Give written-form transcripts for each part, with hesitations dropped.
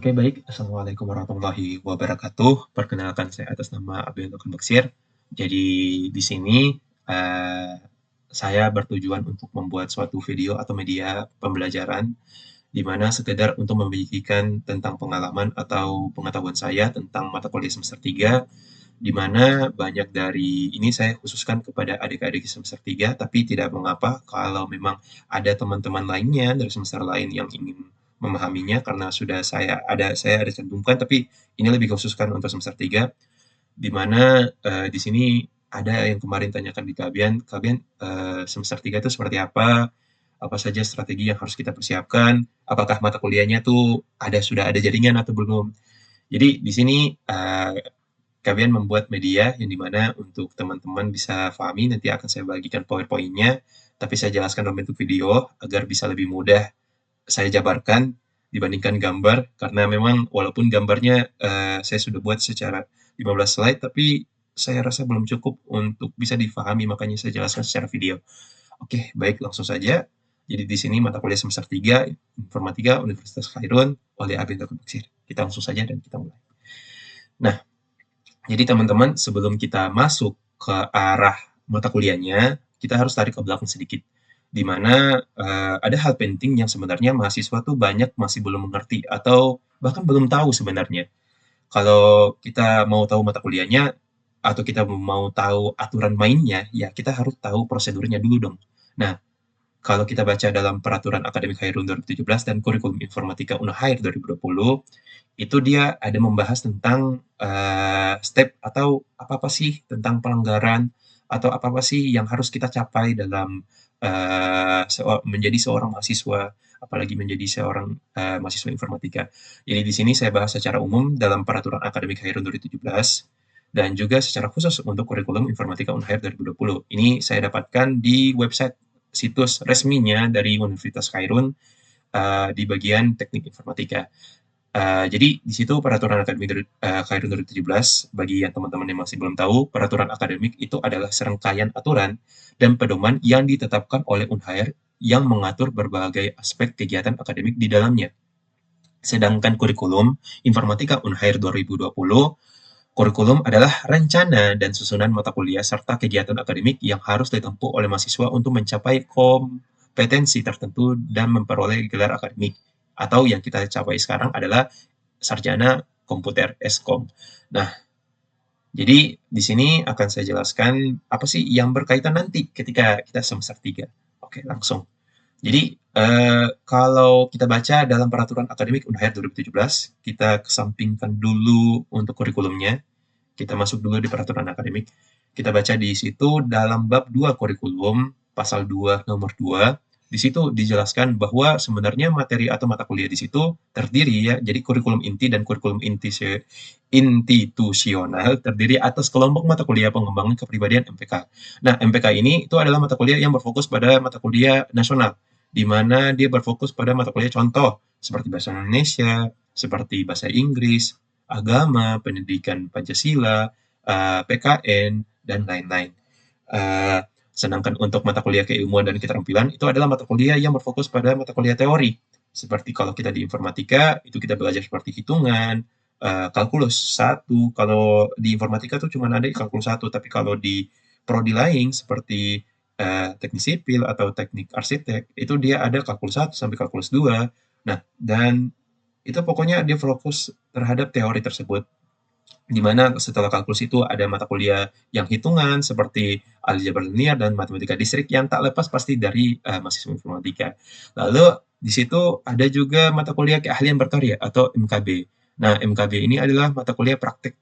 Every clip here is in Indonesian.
Oke, baik. Assalamualaikum warahmatullahi wabarakatuh. Perkenalkan saya atas nama Abdul Baksir. Jadi di sini eh, saya bertujuan untuk membuat suatu video atau media pembelajaran di mana sekedar untuk membagikan tentang pengalaman atau pengetahuan saya tentang mata kuliah semester 3, di mana banyak dari ini saya khususkan kepada adik-adik semester 3, tapi tidak mengapa kalau memang ada teman-teman lainnya dari semester lain yang ingin memahaminya karena sudah saya ada cantumkan, tapi ini lebih khususkan untuk semester 3, di mana di sini ada yang kemarin tanyakan di kalian semester 3 itu seperti apa saja strategi yang harus kita persiapkan, apakah mata kuliahnya tuh sudah ada jaringan atau belum. Jadi di sini kalian membuat media yang dimana untuk teman-teman bisa pahami, nanti akan saya bagikan PowerPoint-nya, tapi saya jelaskan dalam bentuk video agar bisa lebih mudah saya jabarkan dibandingkan gambar, karena memang walaupun gambarnya saya sudah buat secara 15 slide, tapi saya rasa belum cukup untuk bisa difahami, makanya saya jelaskan secara video. Oke, baik, langsung saja. Jadi di sini mata kuliah semester 3, Informatika Universitas Khairun oleh Abid Baksir. Kita langsung saja dan kita mulai. Nah, jadi teman-teman, sebelum kita masuk ke arah mata kuliahnya, kita harus tarik ke belakang sedikit. Di mana ada hal penting yang sebenarnya mahasiswa tuh banyak masih belum mengerti atau bahkan belum tahu sebenarnya. Kalau kita mau tahu mata kuliahnya atau kita mau tahu aturan mainnya, ya kita harus tahu prosedurnya dulu dong. Nah, kalau kita baca dalam Peraturan Akademik Khairun 2017 dan Kurikulum Informatika Unhair 2020, itu dia ada membahas tentang step atau apa-apa sih tentang pelanggaran atau apa-apa sih yang harus kita capai dalam menjadi seorang mahasiswa, apalagi menjadi seorang mahasiswa informatika. Jadi di sini saya bahas secara umum dalam Peraturan Akademik Khairun 2017 dan juga secara khusus untuk Kurikulum Informatika Unhair 2020. Ini saya dapatkan di website situs resminya dari Universitas Khairun di bagian teknik informatika. Jadi di situ peraturan akademik Khairun 2017, bagi yang teman-teman yang masih belum tahu, peraturan akademik itu adalah serangkaian aturan dan pedoman yang ditetapkan oleh Unhair yang mengatur berbagai aspek kegiatan akademik di dalamnya. Sedangkan kurikulum Informatika Unhair 2020, kurikulum adalah rencana dan susunan mata kuliah serta kegiatan akademik yang harus ditempuh oleh mahasiswa untuk mencapai kompetensi tertentu dan memperoleh gelar akademik. Atau yang kita capai sekarang adalah sarjana komputer Eskom. Nah, jadi di sini akan saya jelaskan apa sih yang berkaitan nanti ketika kita semester 3. Oke, langsung. Jadi, kalau kita baca dalam Peraturan Akademik Unhair 2017, kita kesampingkan dulu untuk kurikulumnya, kita masuk dulu di peraturan akademik. Kita baca di situ dalam bab 2 kurikulum, pasal 2 nomor 2, di situ dijelaskan bahwa sebenarnya materi atau mata kuliah di situ terdiri ya, jadi kurikulum inti dan kurikulum institusional terdiri atas kelompok mata kuliah pengembangan kepribadian MPK. Nah, MPK ini itu adalah mata kuliah yang berfokus pada mata kuliah nasional, di mana dia berfokus pada mata kuliah contoh seperti bahasa Indonesia, seperti bahasa Inggris, agama, pendidikan Pancasila, PKN, dan lain-lain. Uh, Sedangkan untuk mata kuliah keilmuan dan keterampilan, itu adalah mata kuliah yang berfokus pada mata kuliah teori. Seperti kalau kita di informatika, itu kita belajar seperti hitungan, kalkulus satu. Kalau di informatika tuh cuma ada kalkulus satu, tapi kalau di prodi lain seperti teknik sipil atau teknik arsitek, itu dia ada kalkulus satu sampai kalkulus 2. Nah, dan itu pokoknya dia fokus terhadap teori tersebut, di mana setelah kalkulus itu ada mata kuliah yang hitungan seperti aljabar linear dan matematika distrik yang tak lepas pasti dari mahasiswa informatika. Lalu di situ ada juga mata kuliah keahlian berkarya atau MKB. Nah, MKB ini adalah mata kuliah praktek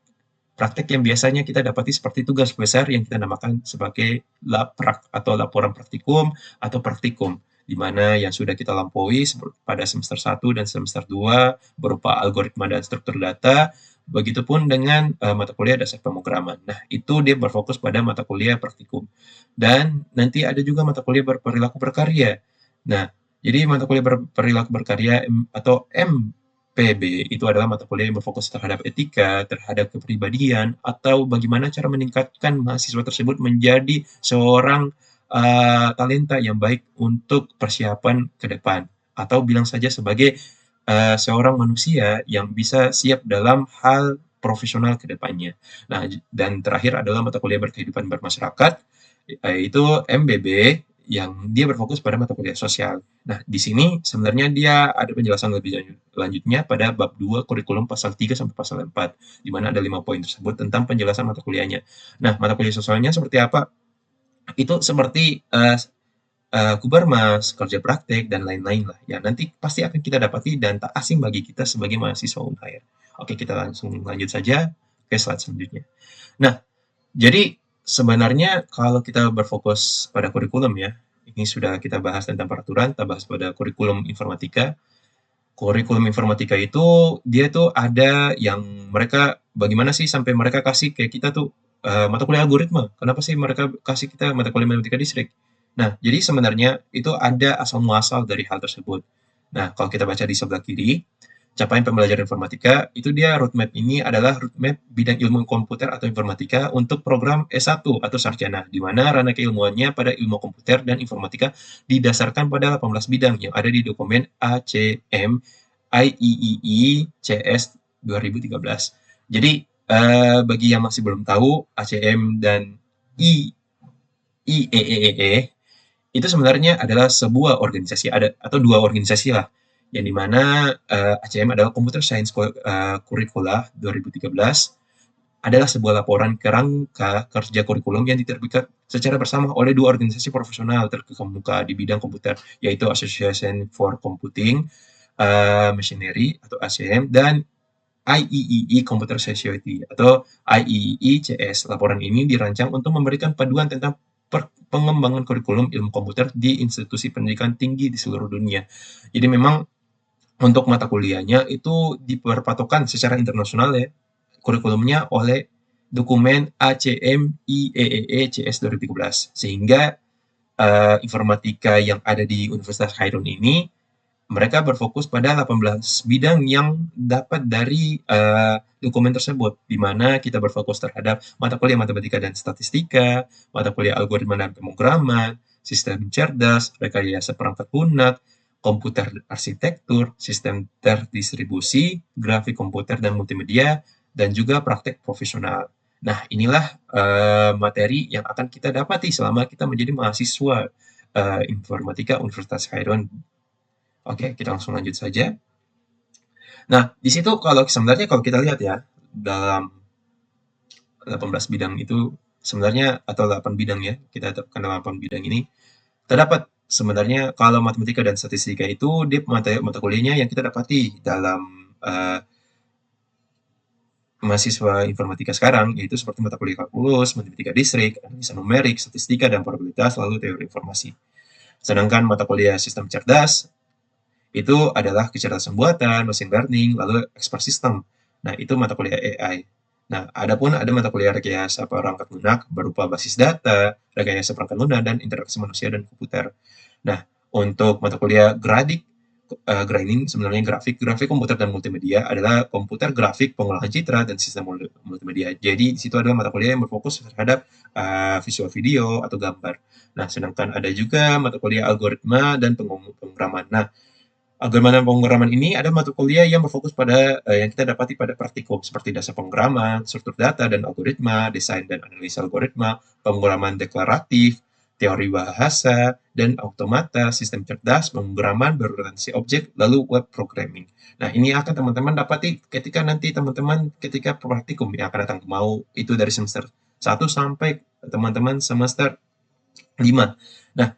praktek yang biasanya kita dapati seperti tugas besar yang kita namakan sebagai laprak atau laporan praktikum atau praktikum, di mana yang sudah kita lampaui pada semester 1 dan semester 2 berupa algoritma dan struktur data, begitupun dengan mata kuliah dasar pemrograman. Nah, itu dia berfokus pada mata kuliah praktikum. Dan nanti ada juga mata kuliah berperilaku berkarya. Nah, jadi mata kuliah berperilaku berkarya atau PB itu adalah mata kuliah yang berfokus terhadap etika, terhadap kepribadian, atau bagaimana cara meningkatkan mahasiswa tersebut menjadi seorang talenta yang baik untuk persiapan ke depan. Atau bilang saja sebagai seorang manusia yang bisa siap dalam hal profesional ke depannya. Nah, dan terakhir adalah mata kuliah berkehidupan bermasyarakat, itu MBB, yang dia berfokus pada mata kuliah sosial. Nah, di sini sebenarnya dia ada penjelasan lebih lanjutnya pada bab 2 kurikulum pasal 3 sampai pasal 4, di mana ada 5 poin tersebut tentang penjelasan mata kuliahnya. Nah, mata kuliah sosialnya seperti apa? Itu seperti Kubermas, kerja praktek, dan lain-lain lah. Ya, nanti pasti akan kita dapati dan tak asing bagi kita sebagai mahasiswa Unhair. Oke, kita langsung lanjut saja ke slide selanjutnya. Nah, jadi sebenarnya kalau kita berfokus pada kurikulum ya, ini sudah kita bahas tentang peraturan, kita bahas pada kurikulum informatika. Kurikulum informatika itu dia tuh ada yang mereka bagaimana sih sampai mereka kasih kayak kita tuh mata kuliah algoritma. Kenapa sih mereka kasih kita mata kuliah matematika distrik? Nah, jadi sebenarnya itu ada asal muasal dari hal tersebut. Nah, kalau kita baca di sebelah kiri, capaian pembelajaran informatika, itu dia roadmap ini adalah roadmap bidang ilmu komputer atau informatika untuk program S1 atau sarjana, di mana ranah keilmuannya pada ilmu komputer dan informatika didasarkan pada 18 bidang yang ada di dokumen ACM IEEE CS 2013. Jadi, bagi yang masih belum tahu, ACM dan IEEE itu sebenarnya adalah sebuah organisasi ada atau dua organisasi lah yang dimana ACM adalah Computer Science Curricula 2013 adalah sebuah laporan kerangka kerja kurikulum yang diterbitkan secara bersama oleh dua organisasi profesional terkemuka di bidang komputer, yaitu Association for Computing Machinery atau ACM dan IEEE Computer Society atau IEEE CS. Laporan ini dirancang untuk memberikan panduan tentang pengembangan kurikulum ilmu komputer di institusi pendidikan tinggi di seluruh dunia. Jadi memang untuk mata kuliahnya itu diperpatokan secara internasional ya, kurikulumnya oleh dokumen ACM IEEE CS 2013. Sehingga informatika yang ada di Universitas Khairun ini mereka berfokus pada 18 bidang yang dapat dari dokumen tersebut, di mana kita berfokus terhadap mata kuliah matematika dan statistika, mata kuliah algoritma dan pemrograman, sistem cerdas, rekayasa perangkat lunak, komputer arsitektur, sistem terdistribusi, grafik komputer dan multimedia, dan juga praktek profesional. Nah, inilah materi yang akan kita dapati selama kita menjadi mahasiswa informatika Universitas Khairun. Oke, kita langsung lanjut saja. Nah, di situ kalau sebenarnya kalau kita lihat ya, dalam 18 bidang itu sebenarnya atau 8 bidang ya, kita tetapkan 8 bidang ini, terdapat sebenarnya kalau matematika dan statistika itu dia mata kuliahnya yang kita dapati dalam mahasiswa informatika sekarang, yaitu seperti mata kuliah kalkulus, matematika distrik, analisa numerik, statistika, dan probabilitas, lalu teori informasi. Sedangkan mata kuliah sistem cerdas itu adalah kecerdasan buatan, machine learning, lalu expert system. Nah, itu mata kuliah AI. Nah, adapun ada mata kuliah rekayasa perangkat lunak berupa basis data, rekayasa perangkat lunak, dan interaksi manusia dan komputer. Nah, untuk mata kuliah grinding sebenarnya grafik komputer dan multimedia adalah komputer grafik, pengolahan citra, dan sistem multimedia. Jadi, di situ adalah mata kuliah yang berfokus terhadap visual video atau gambar. Nah, sedangkan ada juga mata kuliah algoritma dan pemrograman. Nah, algoritma dan pemrograman ini ada mata kuliah yang berfokus pada yang kita dapati pada praktikum seperti dasar pemrograman, struktur data dan algoritma, desain dan analisa algoritma, pemrograman deklaratif, teori bahasa, dan automata, sistem cerdas, pemrograman berorientasi objek, lalu web programming. Nah, ini akan teman-teman dapati ketika nanti teman-teman ketika praktikum yang akan datang mau itu dari semester 1 sampai teman-teman semester 5. Nah,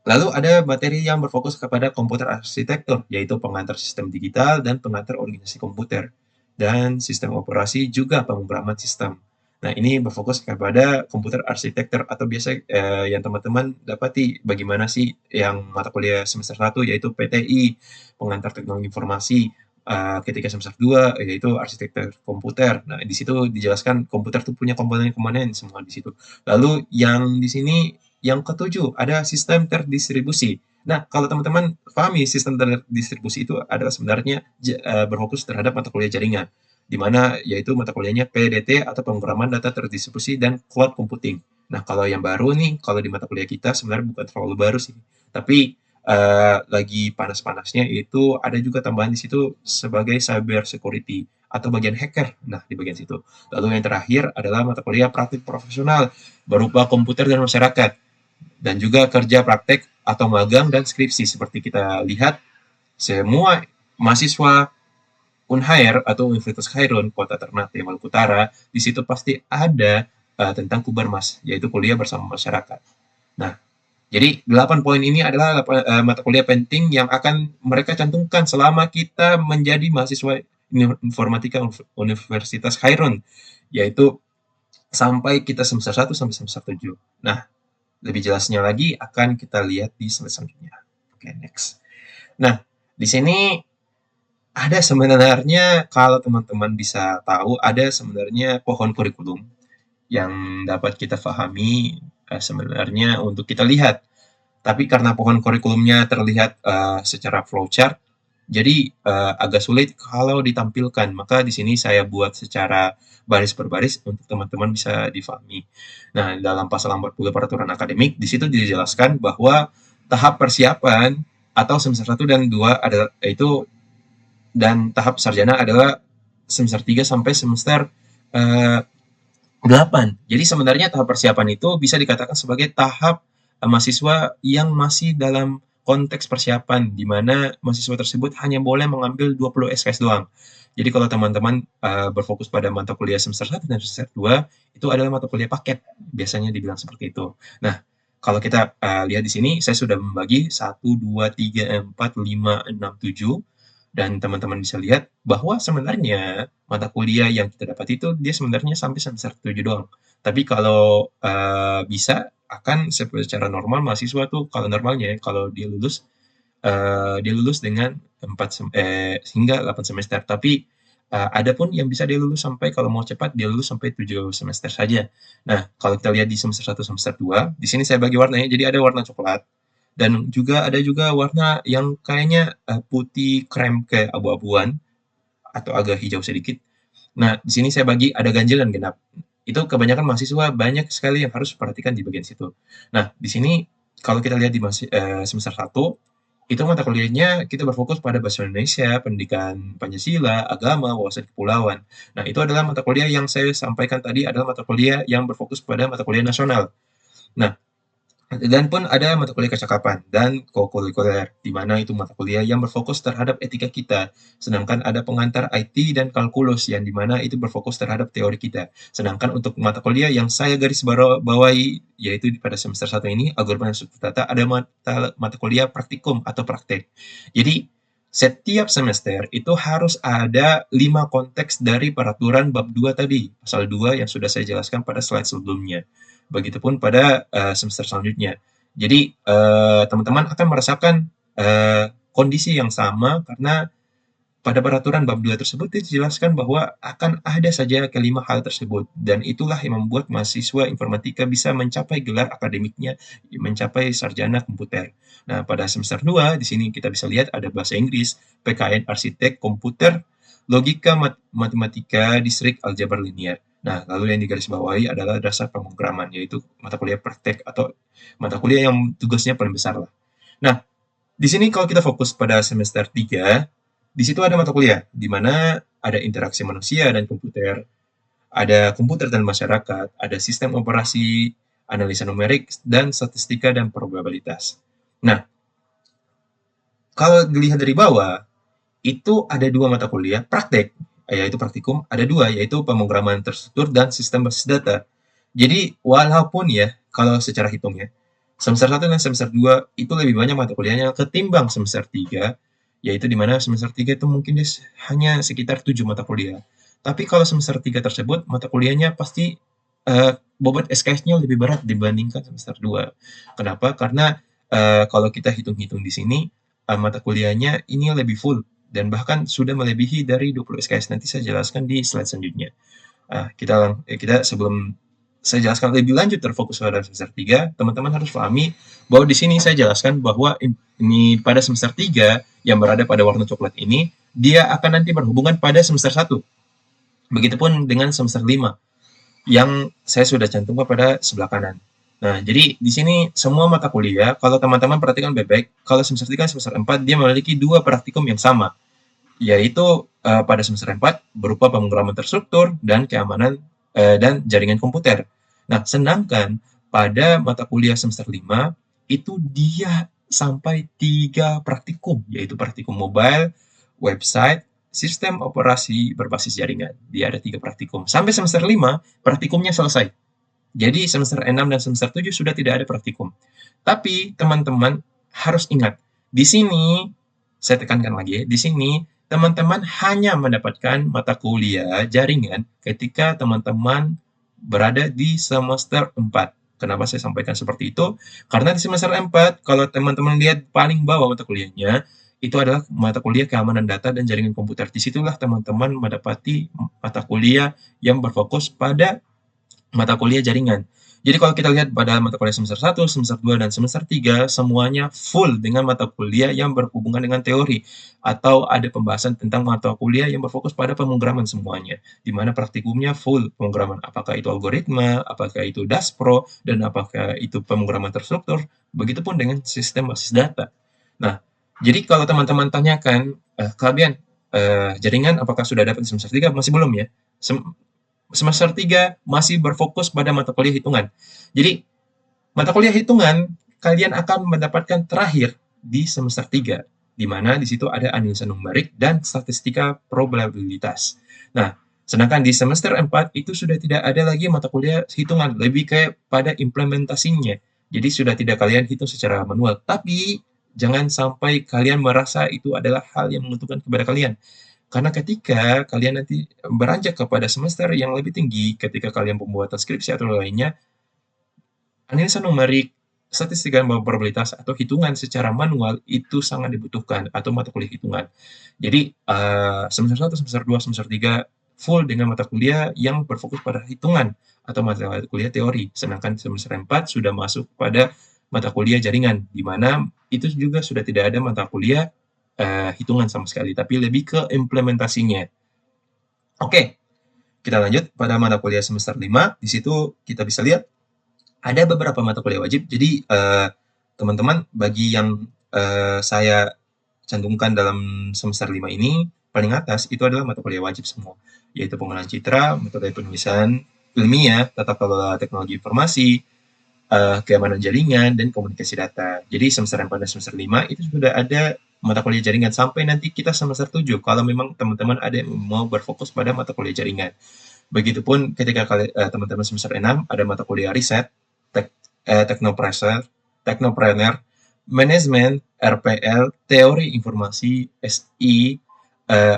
lalu ada materi yang berfokus kepada komputer arsitektur, yaitu pengantar sistem digital dan pengantar organisasi komputer, dan sistem operasi juga pemrograman sistem. Nah, ini berfokus kepada komputer arsitektur atau biasa yang teman-teman dapati bagaimana sih yang mata kuliah semester 1 yaitu PTI, pengantar teknologi informasi, ketika semester 2 yaitu arsitektur komputer. Nah, di situ dijelaskan komputer itu punya komponen-komponen semua di situ. Lalu yang di sini yang ketujuh, ada sistem terdistribusi. Nah, kalau teman-teman pahami sistem terdistribusi itu adalah sebenarnya berfokus terhadap mata kuliah jaringan, di mana yaitu mata kuliahnya PDT atau pemrograman data terdistribusi dan cloud computing. Nah, kalau yang baru nih, kalau di mata kuliah kita sebenarnya bukan terlalu baru sih, tapi lagi panas-panasnya itu ada juga tambahan di situ sebagai cyber security atau bagian hacker. Nah, di bagian situ. Lalu yang terakhir adalah mata kuliah praktik profesional berupa komputer dan masyarakat dan juga kerja praktek atau magang dan skripsi. Seperti kita lihat, semua mahasiswa Unhair atau Universitas Khairun Kota Ternate Maluku Utara, di situ pasti ada tentang Kubermas, yaitu kuliah bersama masyarakat. Nah, jadi 8 poin ini adalah mata kuliah penting yang akan mereka cantumkan selama kita menjadi mahasiswa informatika Universitas Khairun, yaitu sampai kita semester 1 sampai semester 7. Nah, lebih jelasnya lagi akan kita lihat di slide selanjutnya. Oke, next. Nah, di sini ada sebenarnya kalau teman-teman bisa tahu, ada sebenarnya pohon kurikulum yang dapat kita pahami sebenarnya untuk kita lihat. Tapi karena pohon kurikulumnya terlihat secara flowchart, jadi agak sulit kalau ditampilkan. Maka di sini saya buat secara baris per baris untuk teman-teman bisa difahami. Nah, dalam pasal 40 peraturan akademik, di situ dijelaskan bahwa tahap persiapan atau semester 1 dan 2 adalah itu dan tahap sarjana adalah semester 3 sampai semester 8. Jadi sebenarnya tahap persiapan itu bisa dikatakan sebagai tahap mahasiswa yang masih dalam konteks persiapan, di mana mahasiswa tersebut hanya boleh mengambil 20 SKS doang. Jadi kalau teman-teman berfokus pada mata kuliah semester 1 dan semester 2, itu adalah mata kuliah paket, biasanya dibilang seperti itu. Nah, kalau kita lihat di sini, saya sudah membagi 1, 2, 3, 4, 5, 6, 7, dan teman-teman bisa lihat bahwa sebenarnya mata kuliah yang kita dapat itu dia sebenarnya sampai semester 7 doang. Tapi kalau bisa akan secara normal mahasiswa tuh kalau normalnya kalau dia lulus dengan hingga 8 semester. Tapi ada pun yang bisa dia lulus sampai kalau mau cepat dia lulus sampai 7 semester saja. Nah, kalau kita lihat di semester 1 semester 2, di sini saya bagi warnanya. Jadi ada warna coklat dan juga ada juga warna yang kayaknya putih krem kayak abu-abuan atau agak hijau sedikit. Nah, di sini saya bagi ada ganjil dan genap. Itu kebanyakan mahasiswa banyak sekali yang harus perhatikan di bagian situ. Nah, di sini kalau kita lihat di semester 1, itu mata kuliahnya kita berfokus pada bahasa Indonesia, pendidikan Pancasila, agama, wawasan kepulauan. Nah, itu adalah mata kuliah yang saya sampaikan tadi adalah mata kuliah yang berfokus pada mata kuliah nasional. Nah, dan pun ada mata kuliah kecakapan dan kokurikuler, di mana itu mata kuliah yang berfokus terhadap etika kita. Sedangkan ada pengantar IT dan kalkulus yang di mana itu berfokus terhadap teori kita. Sedangkan untuk mata kuliah yang saya garis bawahi, yaitu pada semester 1 ini, algoritma dan struktur data, ada mata kuliah praktikum atau praktek. Jadi, setiap semester itu harus ada 5 konteks dari peraturan bab 2 tadi, pasal 2 yang sudah saya jelaskan pada slide sebelumnya. Begitupun pada semester selanjutnya. Jadi teman-teman akan merasakan kondisi yang sama karena pada peraturan bab 2 tersebut dijelaskan bahwa akan ada saja kelima hal tersebut dan itulah yang membuat mahasiswa informatika bisa mencapai gelar akademiknya, mencapai sarjana komputer. Nah, pada semester 2 di sini kita bisa lihat ada bahasa Inggris, PKN arsitek komputer, logika matematika, distrik aljabar linear. Nah, lalu yang digarisbawahi adalah dasar pemrograman, yaitu mata kuliah praktek atau mata kuliah yang tugasnya paling besar lah. Nah, di sini kalau kita fokus pada semester 3, di situ ada mata kuliah, di mana ada interaksi manusia dan komputer, ada komputer dan masyarakat, ada sistem operasi, analisa numerik, dan statistika dan probabilitas. Nah, kalau dilihat dari bawah, itu ada 2 mata kuliah praktek, yaitu praktikum, ada 2, yaitu pemrograman terstruktur dan sistem basis data. Jadi, walaupun ya, kalau secara hitungnya, semester 1 dan semester 2 itu lebih banyak mata kuliahnya ketimbang semester 3, yaitu di mana semester 3 itu mungkin hanya sekitar 7 mata kuliah. Tapi kalau semester 3 tersebut, mata kuliahnya pasti bobot SKS-nya lebih berat dibandingkan semester 2. Kenapa? Karena kalau kita hitung-hitung di sini, mata kuliahnya ini lebih full dan bahkan sudah melebihi dari 20 SKS. Nanti saya jelaskan di slide selanjutnya. Kita sebelum saya jelaskan lebih lanjut terfokus pada semester 3, teman-teman harus pahami bahwa di sini saya jelaskan bahwa ini pada semester 3 yang berada pada warna coklat ini, dia akan nanti berhubungan pada semester 1. Begitupun dengan semester 5 yang saya sudah cantumkan pada sebelah kanan. Nah, jadi di sini semua mata kuliah, kalau teman-teman perhatikan baik-baik, kalau semester 3 semester 4 dia memiliki dua praktikum yang sama, yaitu pada semester 4 berupa pemrograman terstruktur dan keamanan dan jaringan komputer. Nah, sedangkan pada mata kuliah semester 5 itu dia sampai 3 praktikum, yaitu praktikum mobile, website, sistem operasi berbasis jaringan. Dia ada 3 praktikum. Sampai semester 5 praktikumnya selesai. Jadi semester 6 dan semester 7 sudah tidak ada praktikum. Tapi teman-teman harus ingat, di sini saya tekankan lagi ya, di sini teman-teman hanya mendapatkan mata kuliah jaringan ketika teman-teman berada di semester 4. Kenapa saya sampaikan seperti itu? Karena di semester 4, kalau teman-teman lihat paling bawah mata kuliahnya, itu adalah mata kuliah keamanan data dan jaringan komputer. Disitulah teman-teman mendapati mata kuliah yang berfokus pada mata kuliah jaringan. Jadi kalau kita lihat pada mata kuliah semester 1, semester 2, dan semester 3, semuanya full dengan mata kuliah yang berhubungan dengan teori. Atau ada pembahasan tentang mata kuliah yang berfokus pada pemrograman semuanya. Di mana praktikumnya full pemrograman. Apakah itu algoritma, apakah itu DASPRO, dan apakah itu pemrograman terstruktur. Begitupun dengan sistem basis data. Nah, jadi kalau teman-teman tanyakan, kalian jaringan apakah sudah dapat di semester 3? Masih belum ya. Semester 3 masih berfokus pada mata kuliah hitungan. Jadi, mata kuliah hitungan kalian akan mendapatkan terakhir di semester 3, di mana di situ ada analisa numerik dan statistika probabilitas. Nah, sedangkan di semester 4 itu sudah tidak ada lagi mata kuliah hitungan, lebih kayak pada implementasinya. Jadi sudah tidak kalian hitung secara manual, tapi jangan sampai kalian merasa itu adalah hal yang menguntungkan kepada kalian. Karena ketika kalian nanti beranjak kepada semester yang lebih tinggi, ketika kalian pembuatan skripsi atau lainnya, analisa numerik, statistika dan probabilitas atau hitungan secara manual itu sangat dibutuhkan atau mata kuliah hitungan. Jadi semester 1, semester 2, semester 3 full dengan mata kuliah yang berfokus pada hitungan atau mata kuliah teori. Sedangkan semester 4 sudah masuk pada mata kuliah jaringan, di mana itu juga sudah tidak ada mata kuliah hitungan sama sekali, tapi lebih ke implementasinya. Oke, kita lanjut pada mata kuliah semester 5. Di situ kita bisa lihat ada beberapa mata kuliah wajib. Jadi, teman-teman, bagi yang saya cantumkan dalam semester 5 ini, paling atas itu adalah mata kuliah wajib semua, yaitu pengolahan citra, metode penulisan ilmiah, tata kelola teknologi informasi, keamanan jaringan, dan komunikasi data. Jadi semester 4 dan semester 5 itu sudah ada mata kuliah jaringan sampai nanti kita semester 7 kalau memang teman-teman ada yang mau berfokus pada mata kuliah jaringan. Begitupun ketika teman-teman semester 6 ada mata kuliah riset, teknopreneur, manajemen, RPL, teori informasi, SI,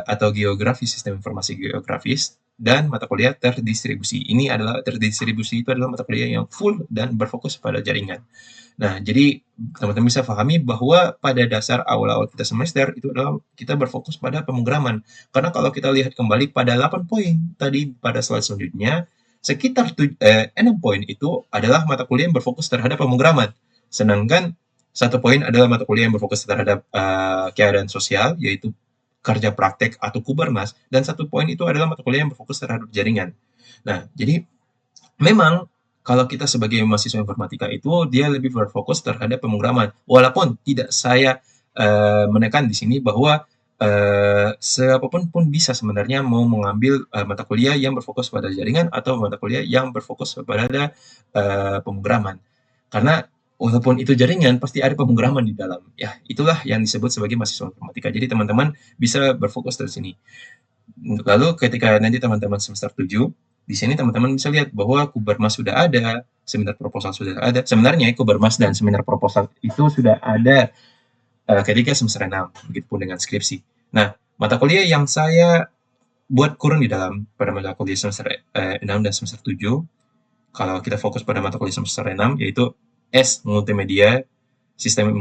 atau geografi, sistem informasi geografis, dan mata kuliah terdistribusi. Ini adalah terdistribusi itu adalah mata kuliah yang full dan berfokus pada jaringan. Nah, jadi teman-teman bisa pahami bahwa pada dasar awal-awal kita semester itu adalah kita berfokus pada pemrograman. Karena kalau kita lihat kembali pada 8 poin tadi pada slide selanjutnya, sekitar 6 poin itu adalah mata kuliah yang berfokus terhadap pemrograman. Sedangkan 1 poin adalah mata kuliah yang berfokus terhadap keadaan sosial, yaitu kerja praktek atau Kubernetes, dan 1 poin itu adalah mata kuliah yang berfokus terhadap jaringan. Nah, jadi memang kalau kita sebagai mahasiswa informatika itu dia lebih berfokus terhadap pemrograman. Walaupun tidak saya menekan di sini bahwa siapapun pun bisa sebenarnya mau mengambil mata kuliah yang berfokus pada jaringan atau mata kuliah yang berfokus pada pemrograman. Karena walaupun itu jaringan, pasti ada pemrograman di dalam. Ya, itulah yang disebut sebagai mahasiswa informatika. Jadi teman-teman bisa berfokus dari sini. Lalu ketika nanti teman-teman semester 7, di sini teman-teman bisa lihat bahwa Kubermas sudah ada, seminar proposal sudah ada. Sebenarnya Kubermas dan seminar proposal itu sudah ada ketika semester 6, begitupun dengan skripsi. Nah, mata kuliah yang saya buat kurang di dalam pada mata kuliah semester 6 dan semester 7, kalau kita fokus pada mata kuliah semester 6, yaitu S, multimedia, sistem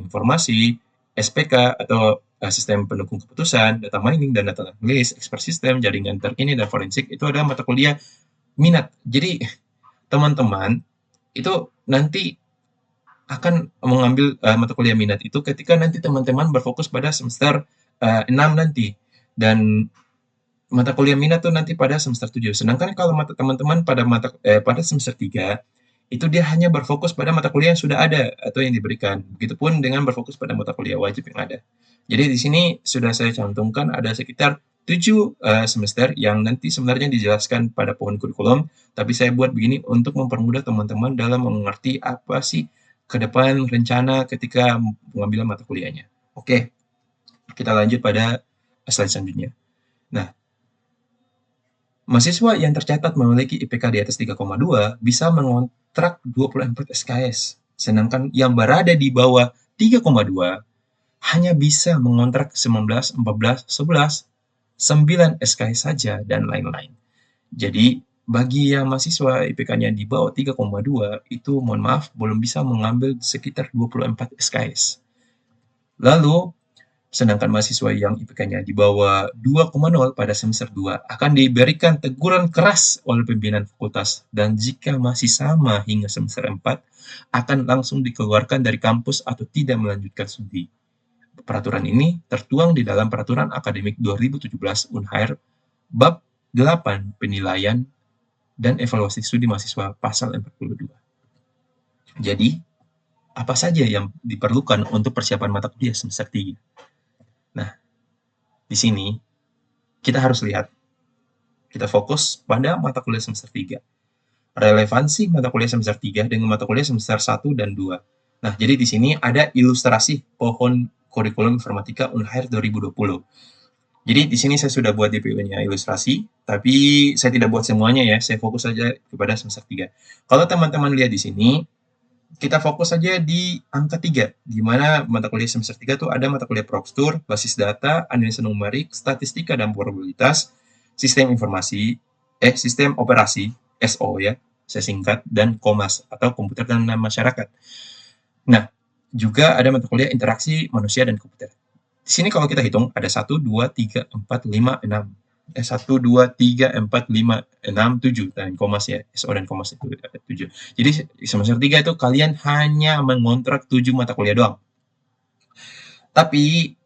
informasi, SPK atau sistem pendukung keputusan, data mining dan data analis, expert system, jaringan terkini dan forensik itu adalah mata kuliah minat. Jadi teman-teman itu nanti akan mengambil mata kuliah minat itu ketika nanti teman-teman berfokus pada semester 6 nanti, dan mata kuliah minat tuh nanti pada semester 7. Sedangkan kalau teman-teman pada semester 3 itu dia hanya berfokus pada mata kuliah yang sudah ada atau yang diberikan. Begitupun dengan berfokus pada mata kuliah wajib yang ada. Jadi di sini sudah saya cantumkan ada sekitar 7 semester yang nanti sebenarnya dijelaskan pada pohon kurikulum, tapi saya buat begini untuk mempermudah teman-teman dalam mengerti apa sih ke depan rencana ketika pengambilan mata kuliahnya. Oke, kita lanjut pada slide selanjutnya. Nah, mahasiswa yang tercatat memiliki IPK di atas 3,2 bisa mengontrak 24 SKS, sedangkan yang berada di bawah 3,2 hanya bisa mengontrak 19, 14, 11, 9 SKS saja, dan lain-lain. Jadi, bagi yang mahasiswa IPK-nya di bawah 3,2, itu mohon maaf belum bisa mengambil sekitar 24 SKS. Lalu, sedangkan mahasiswa yang IPK-nya di bawah 2,0 pada semester 2 akan diberikan teguran keras oleh pimpinan fakultas, dan jika masih sama hingga semester 4, akan langsung dikeluarkan dari kampus atau tidak melanjutkan studi. Peraturan ini tertuang di dalam Peraturan Akademik 2017 Unhair Bab 8 Penilaian dan Evaluasi Studi Mahasiswa Pasal 42. Jadi, apa saja yang diperlukan untuk persiapan mata kuliah semester 3? Nah, di sini kita harus lihat, kita fokus pada mata kuliah semester 3. Relevansi mata kuliah semester 3 dengan mata kuliah semester 1 dan 2. Nah, jadi di sini ada ilustrasi pohon kurikulum informatika Unhair 2020. Jadi di sini saya sudah buat DPU-nya ilustrasi, tapi saya tidak buat semuanya ya, saya fokus saja kepada semester 3. Kalau teman-teman lihat di sini, kita fokus saja di angka 3, di mana mata kuliah semester 3 itu ada mata kuliah Prokstur, basis data, analisa numerik, statistika dan probabilitas, sistem informasi, sistem operasi, SO ya, saya singkat, dan Komas atau komputer dan masyarakat. Nah, juga ada mata kuliah interaksi manusia dan komputer. Di sini kalau kita hitung ada 1, 2, 3, 4, 5, 6. 1, 2, 3, 4, 5, 6, 7. Dan komas ya, SO dan komas itu 7. Jadi semester 3 itu kalian hanya mengontrak 7 mata kuliah doang. Tapi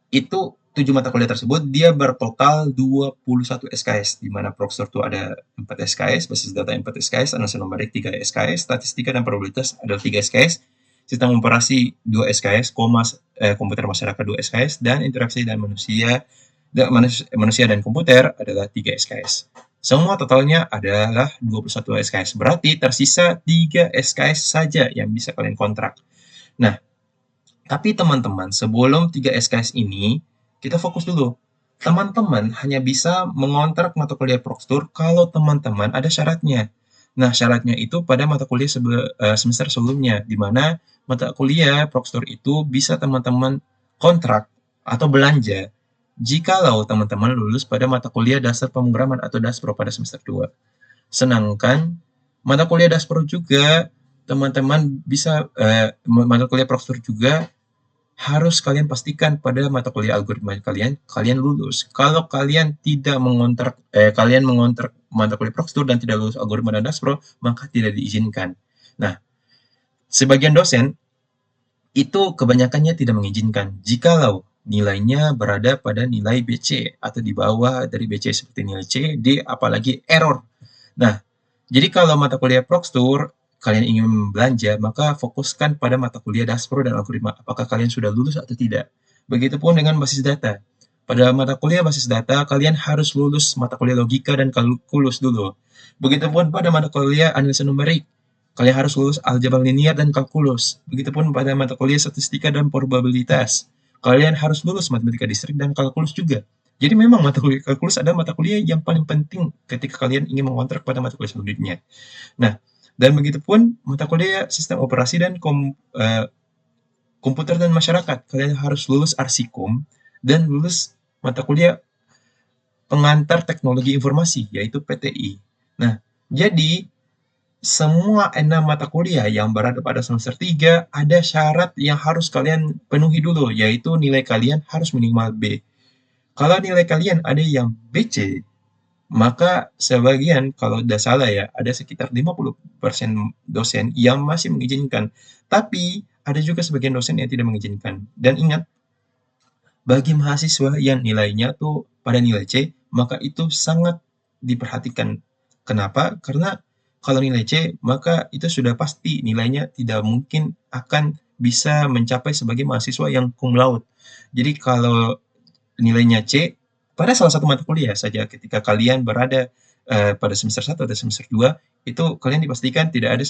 itu 7 mata kuliah tersebut dia bertotal 21 SKS, di mana Prokstur itu ada 4 SKS, basis data 4 SKS, analisa numerik 3 SKS, statistika dan probabilitas ada 3 SKS, sistem operasi 2 SKS, komputer masyarakat 2 SKS, dan interaksi dan manusia dan komputer adalah 3 SKS. Semua totalnya adalah 21 SKS. Berarti tersisa 3 SKS saja yang bisa kalian kontrak. Nah, tapi teman-teman, sebelum 3 SKS ini, kita fokus dulu. Teman-teman hanya bisa mengontrak mata kuliah Prokstur kalau teman-teman ada syaratnya. Nah, syaratnya itu pada mata kuliah semester sebelumnya, di mana mata kuliah Prokstur itu bisa teman-teman kontrak atau belanja jikalau teman-teman lulus pada mata kuliah dasar pemrograman atau Daspro pada semester 2. Sedangkan mata kuliah Daspro juga teman-teman bisa mata kuliah Prokstur juga harus kalian pastikan pada mata kuliah algoritma kalian lulus. Kalau kalian tidak mengontrak kalian mengontrak mata kuliah Prokstur dan tidak lulus algoritma dan Daspro, maka tidak diizinkan. Nah, sebagian dosen itu kebanyakannya tidak mengizinkan jikalau nilainya berada pada nilai BC atau di bawah dari BC seperti nilai C, D, apalagi error. Nah, jadi kalau mata kuliah Prokstur kalian ingin belanja, maka fokuskan pada mata kuliah Daspro dan algoritma. Apakah kalian sudah lulus atau tidak? Begitupun dengan basis data. Pada mata kuliah basis data, kalian harus lulus mata kuliah logika dan kalkulus dulu. Begitupun pada mata kuliah analisa numerik. Kalian harus lulus aljabar linear dan kalkulus. Begitupun pada mata kuliah statistika dan probabilitas. Kalian harus lulus matematika distrik dan kalkulus juga. Jadi memang mata kuliah kalkulus adalah mata kuliah yang paling penting ketika kalian ingin mengontrak pada mata kuliah selanjutnya. Nah, dan begitupun mata kuliah sistem operasi dan komputer dan masyarakat. Kalian harus lulus Arsikom dan lulus mata kuliah pengantar teknologi informasi, yaitu PTI. Nah, jadi semua 6 mata kuliah yang berada pada semester 3 ada syarat yang harus kalian penuhi dulu, yaitu nilai kalian harus minimal B. Kalau nilai kalian ada yang BC, maka sebagian, kalau tidak salah ya, ada sekitar 50% dosen yang masih mengizinkan. Tapi ada juga sebagian dosen yang tidak mengizinkan. Dan ingat, bagi mahasiswa yang nilainya tuh pada nilai C, maka itu sangat diperhatikan. Kenapa? Karena Kalau nilai C, maka itu sudah pasti nilainya tidak mungkin akan bisa mencapai sebagai mahasiswa yang cum laude. Jadi kalau nilainya C pada salah satu mata kuliah saja ketika kalian berada pada semester 1 atau semester 2 itu kalian dipastikan tidak ada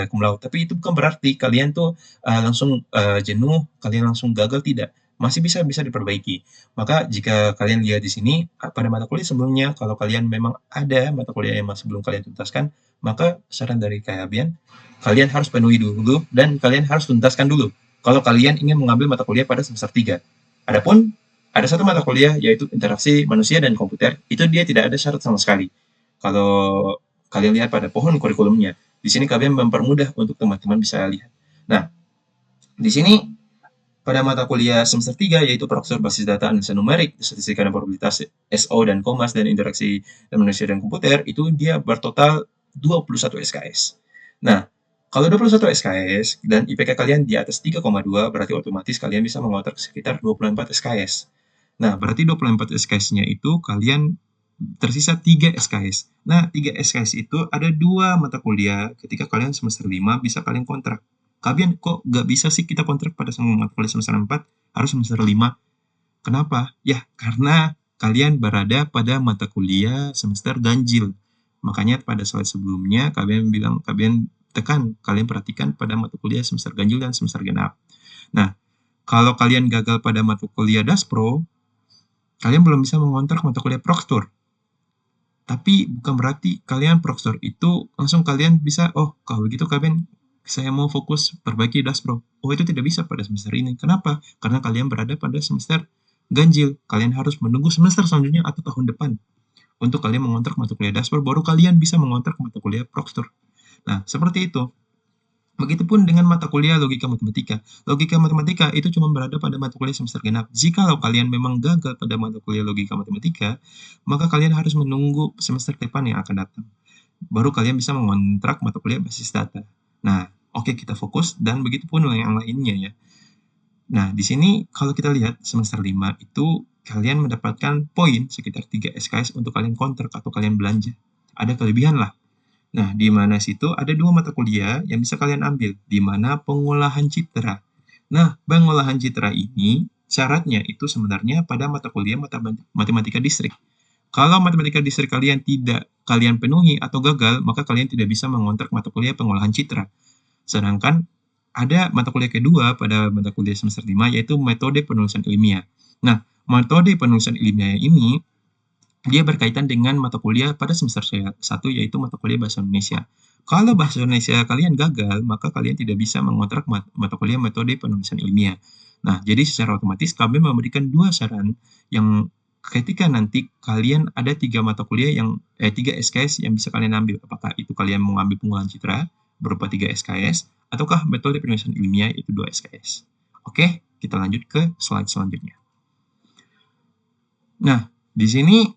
cum laude. Tapi itu bukan berarti kalian tuh langsung jenuh, kalian langsung gagal, tidak. Masih bisa diperbaiki. Maka jika kalian lihat di sini pada mata kuliah sebelumnya, kalau kalian memang ada mata kuliah yang masih belum kalian tuntaskan, maka saran dari kalian, kalian harus penuhi dulu dan kalian harus tuntaskan dulu. Kalau kalian ingin mengambil mata kuliah pada semester 3. Adapun ada satu mata kuliah yaitu interaksi manusia dan komputer, itu dia tidak ada syarat sama sekali. Kalau kalian lihat pada pohon kurikulumnya, di sini kalian mempermudah untuk teman-teman bisa lihat. Nah, di sini pada mata kuliah semester 3 yaitu Profesor Basis Data Analisa Numerik, Statistika dan Probabilitas SO dan Komas dan Interaksi Manusia dan Komputer, itu dia bertotal 21 SKS. Nah, kalau 21 SKS dan IPK kalian di atas 3,2 berarti otomatis kalian bisa mengontrak sekitar 24 SKS. Nah, berarti 24 SKS-nya itu kalian tersisa 3 SKS. Nah, 3 SKS itu ada 2 mata kuliah ketika kalian semester 5 bisa kalian kontrak. Kalian kok nggak bisa sih kita kontrak pada mata kuliah semester 4, harus semester 5? Kenapa? Ya, karena kalian berada pada mata kuliah semester ganjil. Makanya pada slide sebelumnya kalian tekan, kalian perhatikan pada mata kuliah semester ganjil dan semester genap. Nah, kalau kalian gagal pada mata kuliah Daspro, kalian belum bisa mengontrak mata kuliah Prokstur. Tapi bukan berarti kalian Prokstur itu langsung kalian bisa, oh kalau gitu kalian saya mau fokus perbaiki Daspro. Oh itu tidak bisa pada semester ini. Kenapa? Karena kalian berada pada semester ganjil. Kalian harus menunggu semester selanjutnya atau tahun depan untuk kalian mengontrak mata kuliah Daspro, baru kalian bisa mengontrak mata kuliah Prokstur. Nah, seperti itu. Begitupun dengan mata kuliah logika matematika. Logika matematika itu cuma berada pada mata kuliah semester genap. Jikalau kalian memang gagal pada mata kuliah logika matematika, maka kalian harus menunggu semester depan yang akan datang. Baru kalian bisa mengontrak mata kuliah basis data. Nah, oke, kita fokus dan begitupun yang lainnya ya. Nah, di sini kalau kita lihat semester 5 itu kalian mendapatkan poin sekitar 3 SKS untuk kalian kontrak atau kalian belanja. Ada kelebihan lah. Nah, di mana situ ada 2 mata kuliah yang bisa kalian ambil, di mana pengolahan citra. Nah, pengolahan citra ini syaratnya itu sebenarnya pada mata kuliah matematika distrik. Kalau matematika distrik kalian tidak kalian penuhi atau gagal, maka kalian tidak bisa mengontrak mata kuliah pengolahan citra. Sedangkan ada mata kuliah kedua pada mata kuliah semester 5 yaitu metode penulisan ilmiah. Nah, metode penulisan ilmiah ini dia berkaitan dengan mata kuliah pada semester 1 yaitu mata kuliah Bahasa Indonesia. Kalau Bahasa Indonesia kalian gagal, maka kalian tidak bisa mengontrak mata kuliah metode penulisan ilmiah. Nah, jadi secara otomatis kami memberikan 2 saran yang ketika nanti kalian ada 3 mata kuliah 3 SKS yang bisa kalian ambil. Apakah itu kalian mau ambil pengolahan citra berupa 3 SKS ataukah metode penulisan ilmiah itu 2 SKS. Oke, kita lanjut ke slide selanjutnya. Nah, di sini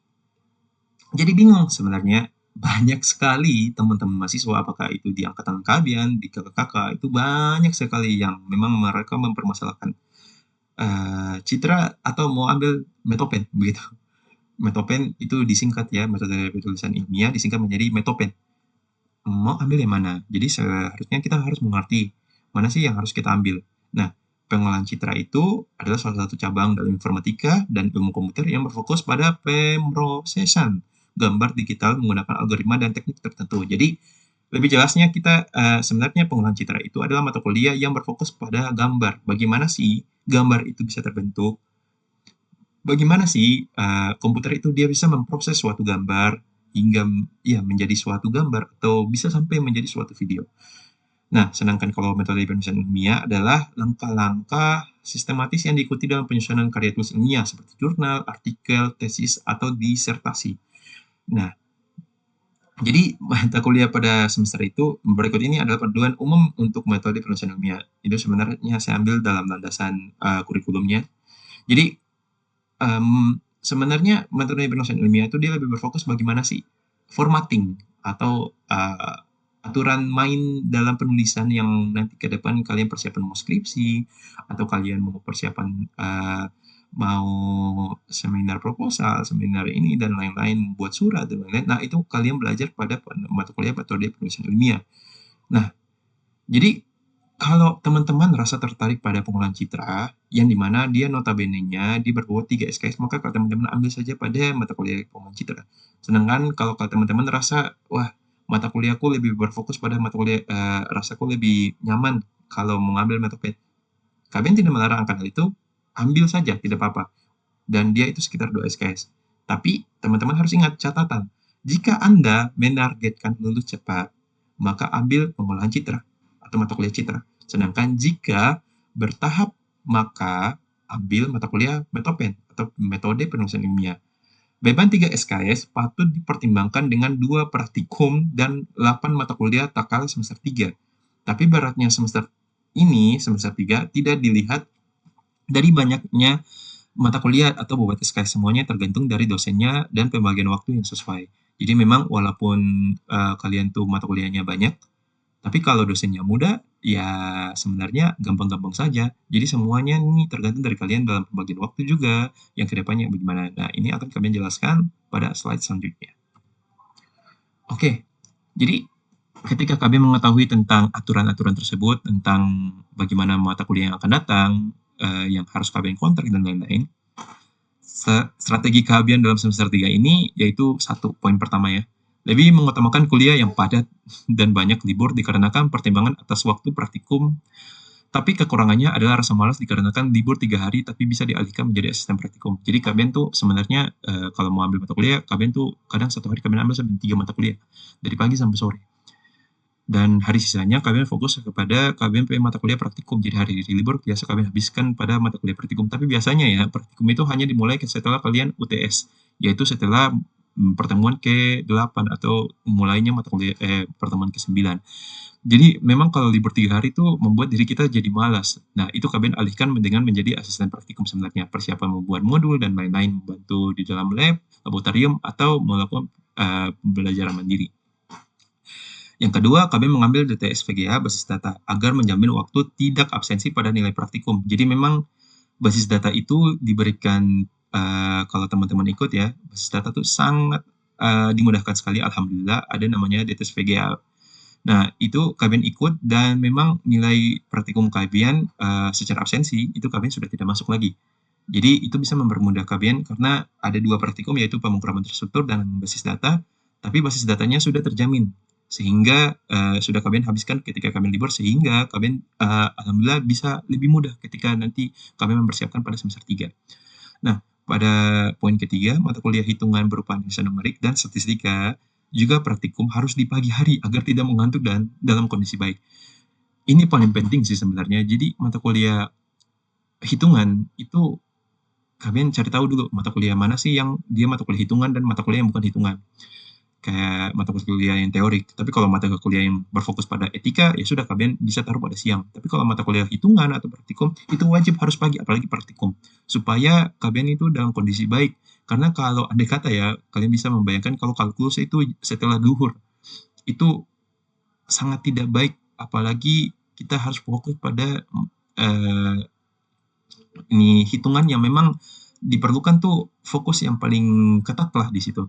jadi bingung sebenarnya, banyak sekali teman-teman mahasiswa, apakah itu di angkatan kalian, di kakak-kakak, itu banyak sekali yang memang mereka mempermasalahkan citra atau mau ambil metopen begitu. Metopen itu disingkat ya, metode penulisan ilmiah disingkat menjadi metopen. Mau ambil yang mana? Jadi seharusnya kita harus mengerti mana sih yang harus kita ambil. Nah, pengolahan citra itu adalah salah satu cabang dalam informatika dan ilmu komputer yang berfokus pada pemrosesan gambar digital menggunakan algoritma dan teknik tertentu. Jadi, lebih jelasnya kita sebenarnya pengolahan citra itu adalah mata kuliah yang berfokus pada gambar. Bagaimana sih gambar itu bisa terbentuk? Bagaimana sih komputer itu dia bisa memproses suatu gambar hingga ya menjadi suatu gambar atau bisa sampai menjadi suatu video. Nah, sedangkan kalau metode penulisan ilmiah adalah langkah-langkah sistematis yang diikuti dalam penyusunan karya tulis ilmiah seperti jurnal, artikel, tesis, atau disertasi. Nah, jadi mata kuliah pada semester itu berikut ini adalah panduan umum untuk metode penulisan ilmiah. Itu sebenarnya saya ambil dalam landasan kurikulumnya. Jadi sebenarnya metode penulisan ilmiah itu dia lebih berfokus bagaimana sih formatting atau aturan main dalam penulisan yang nanti ke depan kalian persiapan mau skripsi atau kalian mau persiapan mau seminar proposal, seminar ini dan lain-lain, buat surat dan lain-lain. Nah, itu kalian belajar pada mata kuliah metode penulisan ilmiah. Nah, jadi kalau teman-teman rasa tertarik pada pengolahan citra, yang dimana dia notabene-nya dia berbobot 3 SKS, maka kalau teman-teman ambil saja pada mata kuliah pengolahan citra. Sedangkan kalau teman-teman rasa, wah, mata kuliahku lebih berfokus pada mata kuliah, rasaku lebih nyaman kalau mengambil mata kuliah. Kalian tidak melarang akan hal itu, ambil saja, tidak apa-apa. Dan dia itu sekitar 2 SKS. Tapi teman-teman harus ingat catatan, jika Anda menargetkan lulus cepat, maka ambil pengolahan citra atau mata kuliah citra. Sedangkan jika bertahap, maka ambil mata kuliah metopen atau metode penulisan ilmiah. Beban 3 SKS patut dipertimbangkan dengan 2 praktikum dan 8 mata kuliah tak kalah semester 3. Tapi beratnya semester ini, semester 3, tidak dilihat dari banyaknya mata kuliah atau bobot SKS, semuanya tergantung dari dosennya dan pembagian waktu yang sesuai. Jadi memang walaupun kalian tuh mata kuliahnya banyak, tapi kalau dosennya muda, ya sebenarnya gampang-gampang saja. Jadi semuanya ini tergantung dari kalian dalam pembagian waktu juga, yang kedepannya bagaimana. Nah, ini akan kalian jelaskan pada slide selanjutnya. Oke, jadi ketika kalian mengetahui tentang aturan-aturan tersebut, tentang bagaimana mata kuliah yang akan datang, yang harus kalian kontrak dan lain-lain, strategi kalian dalam semester 3 ini yaitu satu poin pertama ya, lebih mengutamakan kuliah yang padat dan banyak libur dikarenakan pertimbangan atas waktu praktikum, tapi kekurangannya adalah rasa malas dikarenakan libur 3 hari tapi bisa dialihkan menjadi asisten praktikum. Jadi kalian tuh sebenarnya kalau mau ambil mata kuliah, kalian tuh kadang satu hari kalian ambil sampai 3 mata kuliah dari pagi sampai sore. Dan hari sisanya kalian fokus kepada kalian punya mata kuliah praktikum. Jadi hari libur biasa kalian habiskan pada mata kuliah praktikum. Tapi biasanya ya praktikum itu hanya dimulai setelah kalian UTS, yaitu setelah pertemuan ke-8 atau mulainya mata kuliah pertemuan ke-9. Jadi memang kalau libur 3 hari itu membuat diri kita jadi malas. Nah, itu kalian alihkan dengan menjadi asisten praktikum sebenarnya. Persiapan membuat modul dan lain-lain, membantu di dalam lab, laboratorium, atau melakukan pembelajaran mandiri. Yang kedua, kami mengambil DTS VGA basis data agar menjamin waktu tidak absensi pada nilai praktikum. Jadi memang basis data itu diberikan kalau teman-teman ikut ya, basis data itu sangat dimudahkan sekali. Alhamdulillah ada namanya DTS VGA. Nah, itu kalian ikut dan memang nilai praktikum kalian secara absensi itu kalian sudah tidak masuk lagi. Jadi itu bisa mempermudah kalian karena ada 2 praktikum yaitu pemrograman terstruktur dan basis data, tapi basis datanya sudah terjamin sehingga sudah kalian habiskan ketika kalian libur sehingga kalian alhamdulillah bisa lebih mudah ketika nanti kalian mempersiapkan pada semester 3. Nah, pada poin ketiga, mata kuliah hitungan berupa analisa numerik dan statistika juga praktikum harus di pagi hari agar tidak mengantuk dan dalam kondisi baik. Ini paling penting sih sebenarnya. Jadi mata kuliah hitungan itu kalian cari tahu dulu mata kuliah mana sih yang dia mata kuliah hitungan dan mata kuliah yang bukan hitungan. Kayak mata kuliah yang teorik. Tapi kalau mata kuliah yang berfokus pada etika, ya sudah kalian bisa taruh pada siang. Tapi kalau mata kuliah hitungan atau praktikum, itu wajib harus pagi, apalagi praktikum. Supaya kalian itu dalam kondisi baik. Karena kalau andai kata ya, kalian bisa membayangkan kalau kalkulus itu setelah duhur. Itu sangat tidak baik. Apalagi kita harus fokus pada ini hitungan yang memang diperlukan tuh fokus yang paling ketat lah di situ.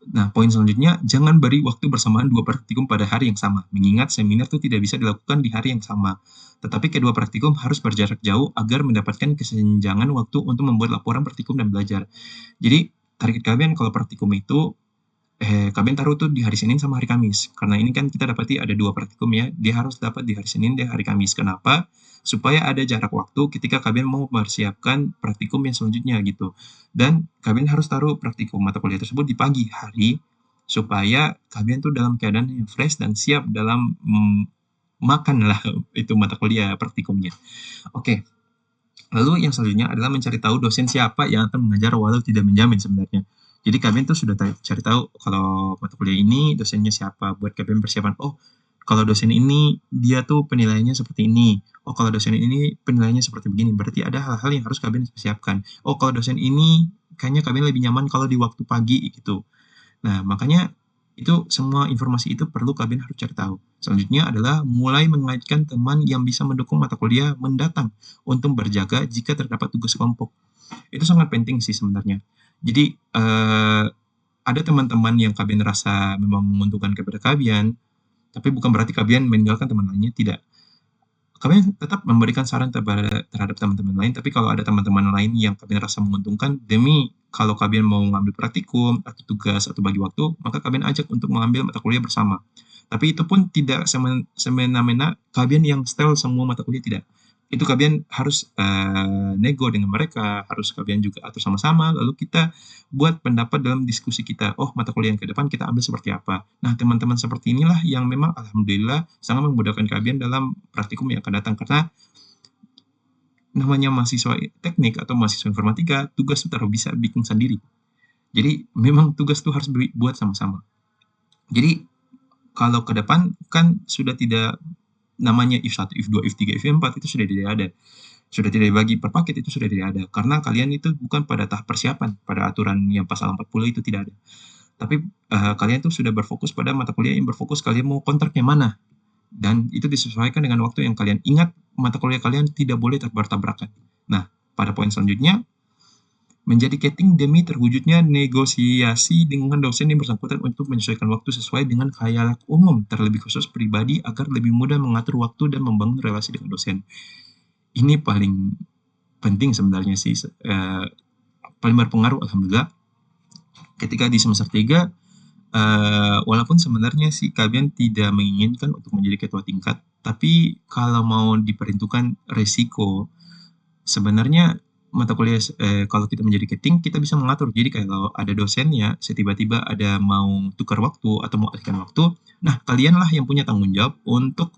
Nah, poin selanjutnya, jangan beri waktu bersamaan 2 praktikum pada hari yang sama, mengingat seminar itu tidak bisa dilakukan di hari yang sama. Tetapi kedua praktikum harus berjarak jauh agar mendapatkan kesenjangan waktu untuk membuat laporan praktikum dan belajar. Jadi, target kalian kalau praktikum itu, kalian taruh tuh di hari Senin sama hari Kamis. Karena ini kan kita dapati ada 2 praktikum ya, dia harus dapat di hari Senin dan hari Kamis. Kenapa? Supaya ada jarak waktu ketika kalian mau mempersiapkan praktikum yang selanjutnya gitu. Dan kalian harus taruh praktikum mata kuliah tersebut di pagi hari supaya kalian tuh dalam keadaan yang fresh dan siap dalam makan lah itu mata kuliah praktikumnya. Oke. Lalu yang selanjutnya adalah mencari tahu dosen siapa yang akan mengajar walau tidak menjamin sebenarnya. Jadi kalian tuh sudah cari tahu kalau mata kuliah ini dosennya siapa buat kalian persiapan. Oh, kalau dosen ini dia tuh penilaiannya seperti ini. Oh, kalau dosen ini penilaiannya seperti begini. Berarti ada hal-hal yang harus kalian persiapkan. Oh, kalau dosen ini kayaknya kalian lebih nyaman kalau di waktu pagi gitu. Nah, makanya itu semua informasi itu perlu kalian harus cari tahu. Selanjutnya adalah mulai mengaitkan teman yang bisa mendukung mata kuliah mendatang untuk berjaga jika terdapat tugas kelompok. Itu sangat penting sih sebenarnya. Jadi, ada teman-teman yang kalian rasa memang menguntungkan kepada kalian, tapi bukan berarti kalian meninggalkan teman lainnya, tidak. Kalian tetap memberikan saran terhadap teman-teman lain, tapi kalau ada teman-teman lain yang kalian rasa menguntungkan, demi kalau kalian mau mengambil praktikum atau tugas atau bagi waktu, maka kalian ajak untuk mengambil mata kuliah bersama. Tapi itu pun tidak semena-mena kalian yang setel semua mata kuliah, tidak. Itu kalian harus nego dengan mereka, harus kalian juga atur sama-sama, lalu kita buat pendapat dalam diskusi kita. Oh, mata kuliah yang ke depan kita ambil seperti apa. Nah, teman-teman seperti inilah yang memang alhamdulillah sangat memudahkan kalian dalam praktikum yang akan datang. Karena namanya mahasiswa teknik atau mahasiswa informatika, tugas itu harus bisa bikin sendiri. Jadi, memang tugas itu harus buat sama-sama. Jadi, kalau ke depan kan sudah tidak namanya if 1, if 2, if 3, if 4 itu sudah tidak ada. Sudah tidak dibagi per paket, itu sudah tidak ada. Karena kalian itu bukan pada tahap persiapan, pada aturan yang pasal 40 itu tidak ada. Tapi kalian tuh sudah berfokus pada mata kuliah yang berfokus kalian mau kontrak yang mana. Dan itu disesuaikan dengan waktu yang kalian ingat, mata kuliah kalian tidak boleh bertabrakan. Nah, pada poin selanjutnya, menjadi casting demi terwujudnya negosiasi dengan dosen yang bersangkutan untuk menyesuaikan waktu sesuai dengan khayal umum, terlebih khusus pribadi agar lebih mudah mengatur waktu dan membangun relasi dengan dosen. Ini paling penting sebenarnya sih, paling berpengaruh alhamdulillah. Ketika di semester 3, walaupun sebenarnya sih kalian tidak menginginkan untuk menjadi ketua tingkat, tapi kalau mau diperhitungkan resiko, sebenarnya mata kuliah kalau kita menjadi keting, kita bisa mengatur. Jadi kalau ada dosennya, tiba-tiba ada mau tukar waktu atau mau alihkan waktu, nah kalianlah yang punya tanggung jawab untuk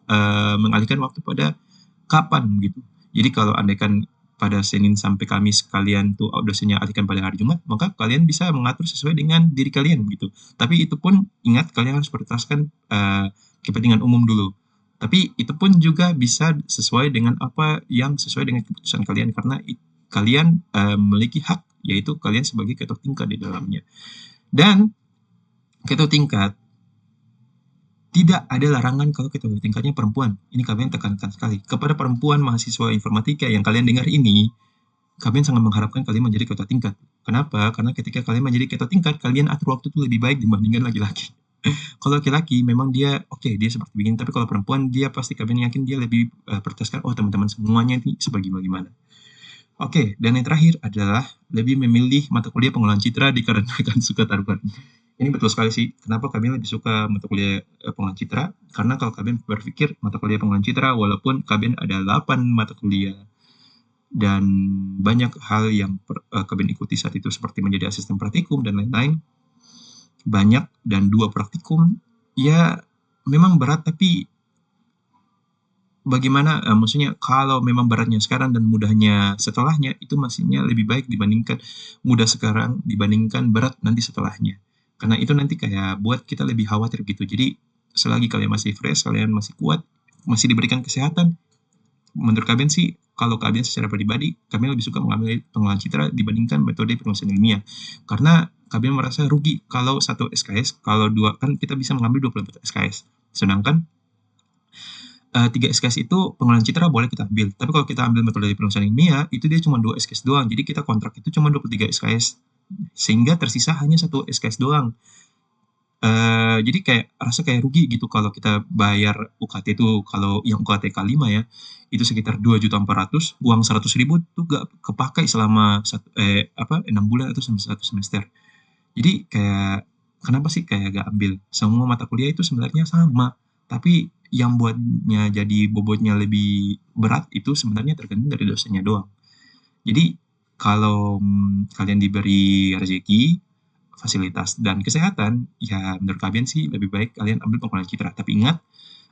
mengalihkan waktu pada kapan gitu. Jadi kalau andaikan pada Senin sampai Kamis kalian tuh dosennya alihkan pada hari Jumat, maka kalian bisa mengatur sesuai dengan diri kalian gitu. Tapi itu pun ingat kalian harus prioritaskan kepentingan umum dulu. Tapi itu pun juga bisa sesuai dengan apa yang sesuai dengan keputusan kalian, karena kalian memiliki hak, yaitu kalian sebagai ketua tingkat di dalamnya. Dan ketua tingkat tidak ada larangan kalau ketua tingkatnya perempuan. Ini kalian tekankan sekali. Kepada perempuan mahasiswa informatika yang kalian dengar ini, kalian sangat mengharapkan kalian menjadi ketua tingkat. Kenapa? Karena ketika kalian menjadi ketua tingkat, kalian atur waktu itu lebih baik dibandingkan laki-laki. Kalau laki-laki memang dia dia seperti begini, tapi kalau perempuan dia pasti kalian yakin dia lebih prioritaskan, oh teman-teman semuanya ini sebagai bagaimana. Dan yang terakhir adalah lebih memilih mata kuliah pengolahan citra dikarenakan suka taruhan. Ini betul sekali sih. Kenapa kalian lebih suka mata kuliah pengolahan citra? Karena kalau kalian berpikir mata kuliah pengolahan citra, walaupun kalian ada 8 mata kuliah dan banyak hal yang kalian ikuti saat itu seperti menjadi asisten praktikum dan lain-lain, banyak dan 2 praktikum, ya memang berat, tapi bagaimana maksudnya kalau memang beratnya sekarang dan mudahnya setelahnya, itu masihnya lebih baik dibandingkan mudah sekarang dibandingkan berat nanti setelahnya. Karena itu nanti kayak buat kita lebih khawatir gitu. Jadi selagi kalian masih fresh, kalian masih kuat, masih diberikan kesehatan, menurut kalian sih kalau kalian secara pribadi, kalian lebih suka mengambil pengolahan citra dibandingkan metode penulisan ilmiah. Karena kalian merasa rugi kalau 1 SKS, kalau 2 kan kita bisa mengambil 24 SKS. Sedangkan 3 SKS itu pengolahan citra boleh kita ambil, tapi kalau kita ambil metode penulisan ilmiah, itu dia cuma 2 SKS doang. Jadi kita kontrak itu cuma 23 SKS, sehingga tersisa hanya 1 SKS doang. Jadi kayak rasa kayak rugi gitu kalau kita bayar UKT itu, kalau yang UKT K5 ya, itu sekitar 2.400.000, uang 100.000 tuh gak kepakai selama 6 bulan atau 1 semester. Jadi kayak kenapa sih kayak gak ambil? Semua mata kuliah itu sebenarnya sama, tapi yang buatnya jadi bobotnya lebih berat itu sebenarnya tergantung dari dosennya doang. Jadi kalau kalian diberi rezeki, fasilitas, dan kesehatan, ya menurut kalian sih lebih baik kalian ambil pengolahan citra. Tapi ingat,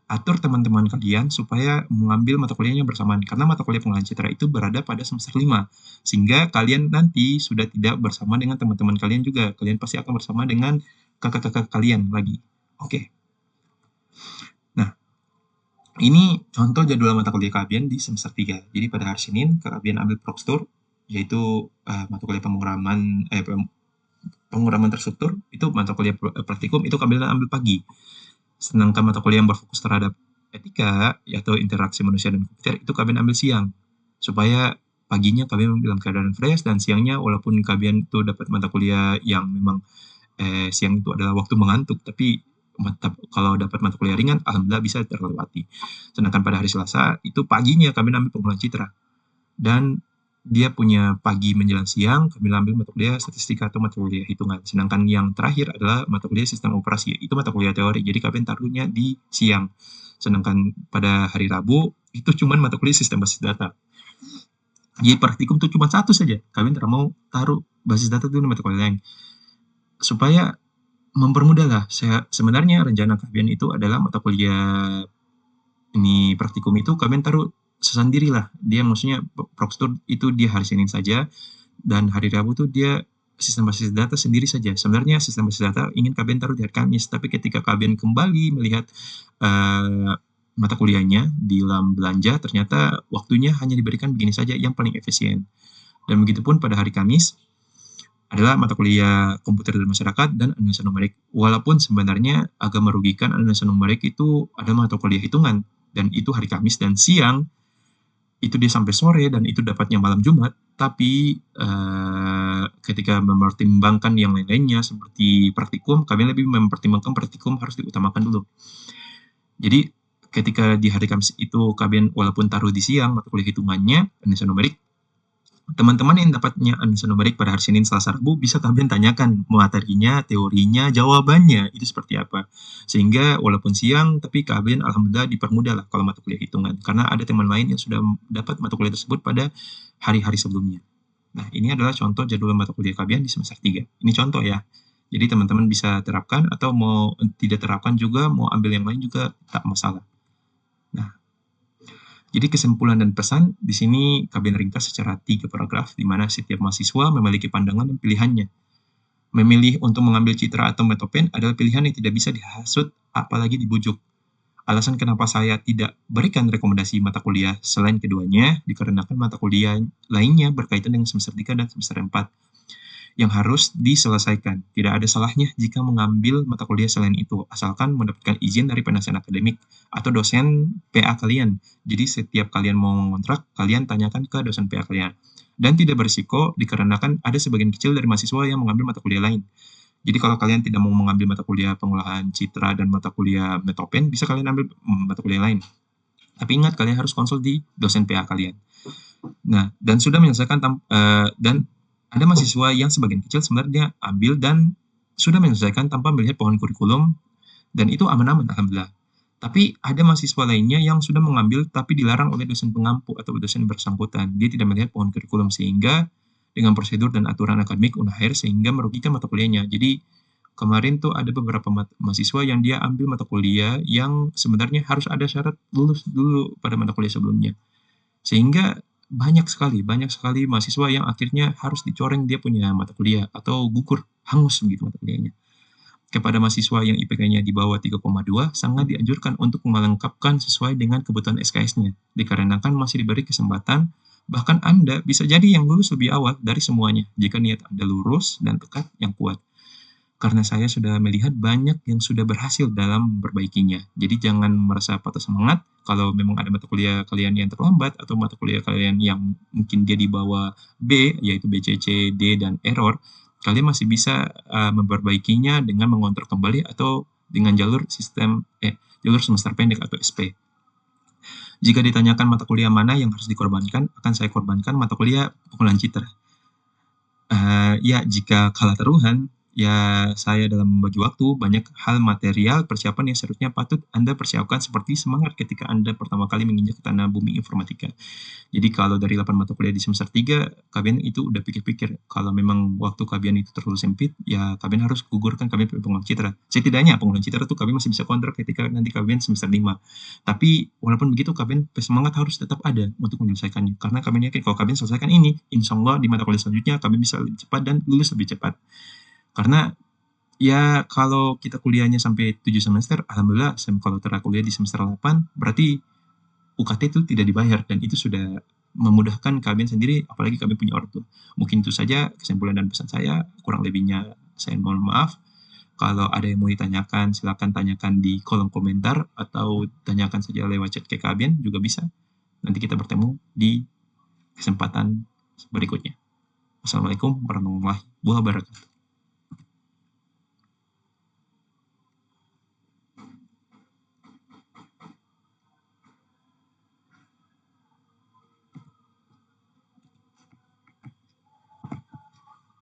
atur teman-teman kalian supaya mengambil mata kuliahnya bersamaan. Karena mata kuliah pengolahan citra itu berada pada semester 5. Sehingga kalian nanti sudah tidak bersama dengan teman-teman kalian juga. Kalian pasti akan bersama dengan kakak-kakak kalian lagi. Nah, ini contoh jadwal mata kuliah kalian di semester 3. Jadi pada hari Senin, kalian ambil Prokstur, yaitu mata kuliah penguraman terstruktur, itu mata kuliah praktikum, itu kalian ambil pagi. Sedangkan mata kuliah yang berfokus terhadap etika, yaitu interaksi manusia dan komputer, itu kalian ambil siang. Supaya paginya kalian dalam keadaan fresh dan siangnya walaupun kalian tuh dapat mata kuliah yang memang siang itu adalah waktu mengantuk, tapi kalau dapat mata kuliah ringan, alhamdulillah bisa terlewati. Sedangkan pada hari Selasa, itu paginya kami ambil pengumpulan citra. Dan dia punya pagi menjelang siang, kami ambil mata kuliah statistika atau mata kuliah hitungan. Sedangkan yang terakhir adalah mata kuliah sistem operasi, itu mata kuliah teori. Jadi kalian taruhnya di siang. Sedangkan pada hari Rabu, itu cuma mata kuliah sistem basis data. Jadi praktikum itu cuma satu saja. Kalian tidak mau taruh basis data itu di mata kuliah lain. Supaya mempermudah lah. Sebenarnya rencana kalian itu adalah mata kuliah ini praktikum itu kalian taruh sendiri lah. Dia maksudnya Proxtur itu dia hari Senin saja dan hari Rabu tuh dia sistem basis data sendiri saja. Sebenarnya sistem basis data ingin kalian taruh di hari Kamis, tapi ketika kalian kembali melihat mata kuliahnya di dalam belanja, ternyata waktunya hanya diberikan begini saja yang paling efisien. Dan begitupun pada hari Kamis, adalah mata kuliah komputer dan masyarakat dan analisa numerik. Walaupun sebenarnya agak merugikan analisa numerik itu ada mata kuliah hitungan dan itu hari Kamis dan siang itu dia sampai sore dan itu dapatnya malam Jumat. Tapi ketika mempertimbangkan yang lain-lainnya seperti praktikum, kami lebih mempertimbangkan praktikum harus diutamakan dulu. Jadi ketika di hari Kamis itu kalian walaupun taruh di siang mata kuliah hitungannya analisa numerik, teman-teman yang dapatnya analisa numerik pada hari Senin, Selasa, Rabu bisa kalian tanyakan materinya, teorinya, jawabannya itu seperti apa. Sehingga walaupun siang, tapi kalian alhamdulillah dipermudah lah kalau mata kuliah hitungan. Karena ada teman lain yang sudah dapat mata kuliah tersebut pada hari-hari sebelumnya. Nah, ini adalah contoh jadwal mata kuliah kalian di semester 3. Ini contoh ya. Jadi teman-teman bisa terapkan atau mau tidak terapkan juga, mau ambil yang lain juga tak masalah. Nah, jadi kesimpulan dan pesan di sini kalian ringkas secara 3 paragraf di mana setiap mahasiswa memiliki pandangan dan pilihannya. Memilih untuk mengambil citra atau metopen adalah pilihan yang tidak bisa dihasut apalagi dibujuk. Alasan kenapa saya tidak berikan rekomendasi mata kuliah selain keduanya dikarenakan mata kuliah lainnya berkaitan dengan semester 3 dan semester 4 yang harus diselesaikan. Tidak ada salahnya jika mengambil mata kuliah selain itu, asalkan mendapatkan izin dari penasihat akademik atau dosen PA kalian. Jadi setiap kalian mau mengontrak, kalian tanyakan ke dosen PA kalian. Dan tidak berisiko dikarenakan ada sebagian kecil dari mahasiswa yang mengambil mata kuliah lain. Jadi kalau kalian tidak mau mengambil mata kuliah pengolahan citra dan mata kuliah metopen, bisa kalian ambil mata kuliah lain. Tapi ingat, kalian harus konsul di dosen PA kalian. Nah, dan sudah menyelesaikan dan ada mahasiswa yang sebagian kecil sebenarnya ambil dan sudah menyelesaikan tanpa melihat pohon kurikulum dan itu aman-aman alhamdulillah. Tapi ada mahasiswa lainnya yang sudah mengambil tapi dilarang oleh dosen pengampu atau dosen bersangkutan. Dia tidak melihat pohon kurikulum sehingga dengan prosedur dan aturan akademik UNHAIR sehingga merugikan mata kuliahnya. Jadi kemarin tuh ada beberapa mahasiswa yang dia ambil mata kuliah yang sebenarnya harus ada syarat lulus dulu pada mata kuliah sebelumnya. Sehingga banyak sekali mahasiswa yang akhirnya harus dicoreng dia punya mata kuliah atau gugur, hangus begitu mata kuliahnya. Kepada mahasiswa yang IPK-nya di bawah 3,2, sangat dianjurkan untuk melengkapkan sesuai dengan kebutuhan SKS-nya, dikarenakan masih diberi kesempatan, bahkan Anda bisa jadi yang lulus lebih awal dari semuanya, jika niat Anda lurus dan tekad yang kuat. Karena saya sudah melihat banyak yang sudah berhasil dalam memperbaikinya. Jadi jangan merasa patah semangat kalau memang ada mata kuliah kalian yang terlambat atau mata kuliah kalian yang mungkin dia di bawah B, yaitu BCC, D, dan error. Kalian masih bisa memperbaikinya dengan mengontrol kembali atau dengan jalur semester pendek atau SP. Jika ditanyakan mata kuliah mana yang harus dikorbankan, akan saya korbankan mata kuliah pengolahan citra. Ya, jika kalah taruhan, ya saya dalam membagi waktu, banyak hal material persiapan yang seharusnya patut Anda persiapkan seperti semangat ketika Anda pertama kali menginjak tanah bumi informatika. Jadi kalau dari 8 mata kuliah di semester 3, kalian itu udah pikir-pikir, kalau memang waktu kalian itu terlalu sempit, ya kalian harus gugurkan kalian pengolahan citra. Setidaknya pengolahan citra itu kalian masih bisa kontrak ketika nanti kalian semester 5. Tapi walaupun begitu, kalian semangat harus tetap ada untuk menyelesaikannya. Karena kalian yakin kalau kalian selesaikan ini, insya Allah di mata kuliah selanjutnya kalian bisa lebih cepat dan lulus lebih cepat. Karena ya kalau kita kuliahnya sampai 7 semester, alhamdulillah kalau telah kuliah di semester 8, berarti UKT itu tidak dibayar dan itu sudah memudahkan kalian sendiri, apalagi kami punya orang tua. Mungkin itu saja kesimpulan dan pesan saya, kurang lebihnya saya mohon maaf. Kalau ada yang mau ditanyakan, silakan tanyakan di kolom komentar atau tanyakan saja lewat chat ke kalian juga bisa. Nanti kita bertemu di kesempatan berikutnya. Wassalamualaikum warahmatullahi wabarakatuh.